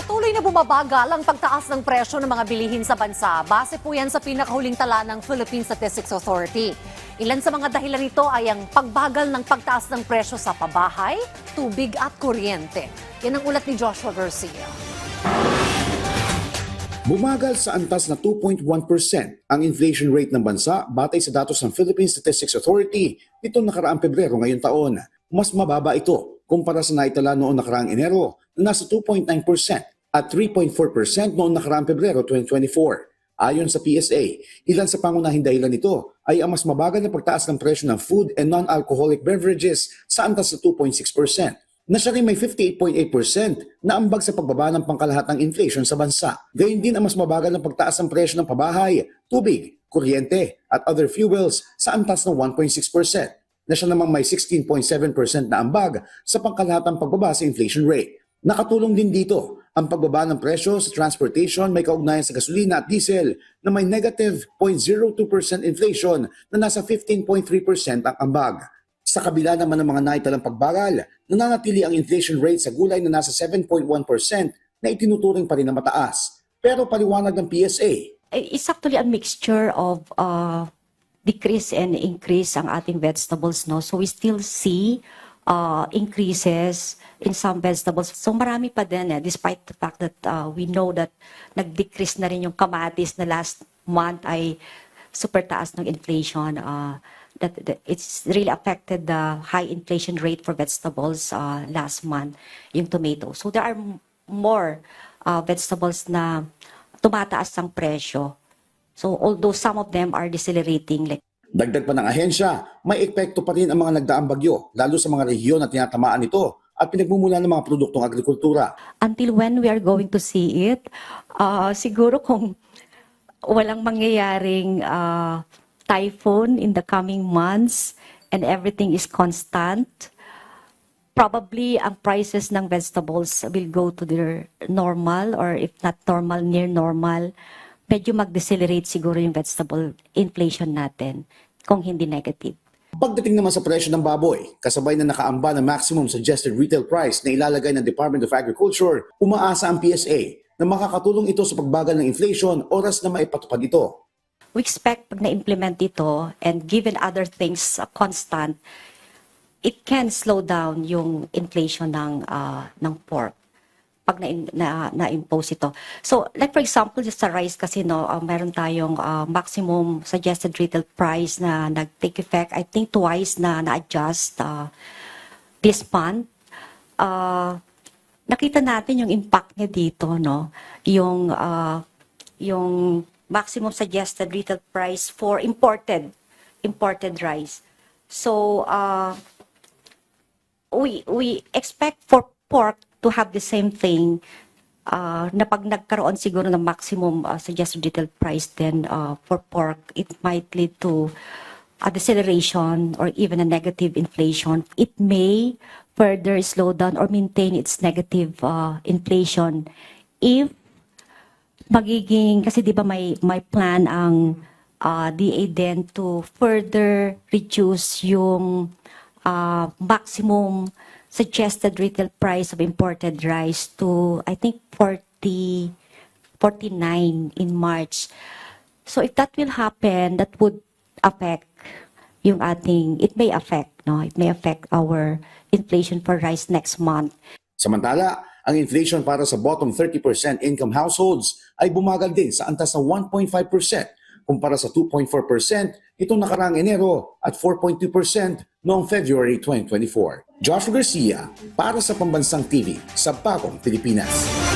Patuloy na bumabagal ang pagtaas ng presyo ng mga bilihin sa bansa. Base po yan sa pinakahuling tala ng Philippine Statistics Authority. Ilan sa mga dahilan nito ay ang pagbagal ng pagtaas ng presyo sa pabahay, tubig at kuryente. Yan ang ulat ni Joshua Garcia. Bumagal sa antas na 2.1% ang inflation rate ng bansa batay sa datos ng Philippine Statistics Authority nitong nakaraang Pebrero ngayong taon. Mas mababa ito kumpara sa naitala noong nakaraang Enero na nasa 2.9% at 3.4% noong nakaraang Pebrero 2024. Ayon sa PSA, ilan sa pangunahing dahilan nito ay ang mas mabagal na pagtaas ng presyo ng food and non-alcoholic beverages sa antas na 2.6%, na siya rin may 58.8% na ambag sa pagbaba ng pangkalahatang inflation sa bansa. Gayun din ang mas mabagal ng pagtaas ng presyo ng pabahay, tubig, kuryente at other fuels sa antas na 1.6%, na siya namang may 16.7% na ambag sa pangkalahatang pagbaba sa inflation rate. Nakatulong din dito ang pagbaba ng presyo sa transportation may kaugnayan sa gasolina at diesel na may negative 0.02% inflation na nasa 15.3% ang ambag. Sa kabila naman ng mga naitalang pagbagal, nananatili ang inflation rate sa gulay na nasa 7.1% na itinuturing pa rin na mataas. Pero paliwanag ng PSA, it's actually a mixture of decrease and increase ang ating vegetables, no? So we still see increases in some vegetables. So marami pa din, despite the fact that we know that nag-decrease na rin yung kamatis na last month ay super taas ng inflation. That it's really affected the high inflation rate for vegetables last month, yung tomato. So there are more vegetables na tumataas ang presyo. So although some of them are decelerating, like dagdag pa ng ahensya, may epekto pa rin ang mga nagdaang bagyo, lalo sa mga rehiyon na tinatamaan nito at pinagmumula ng mga produktong agrikultura. Until when we are going to see it, siguro kung walang mangyayaring typhoon in the coming months and everything is constant, probably ang prices ng vegetables will go to their normal or if not normal, near normal. Medyo mag-decelerate siguro yung vegetable inflation natin kung hindi negative. Pagdating naman sa presyo ng baboy, kasabay na nakaamba ng maximum suggested retail price na ilalagay ng Department of Agriculture, umaasa ang PSA na makakatulong ito sa pagbagal ng inflation oras na maipatupad ito. We expect pag na-implement ito and given other things constant, it can slow down yung inflation ng pork pag na-impose ito. So, like for example, just sa rice kasi, no, meron tayong maximum suggested retail price na nag-take effect, I think twice na na-adjust this month. Nakita natin yung impact niya dito, no? Yung maximum suggested retail price for imported rice. So, we expect for pork to have the same thing na pag nagkaroon siguro ng maximum suggested retail price, then for pork, it might lead to a deceleration or even a negative inflation. It may further slow down or maintain its negative inflation if magiging, kasi di ba may plan ang DA din to further reduce yung maximum suggested retail price of imported rice to, I think, 49 in March. So if that will happen, that would affect yung ating, it may affect our inflation for rice next month. Samantala, ang inflation para sa bottom 30% income households ay bumagal din sa antas na 1.5% kumpara sa 2.4% itong nakaraang Enero at 4.2% noong February 2024. Joshua Garcia para sa Pambansang TV sa Bagong Pilipinas.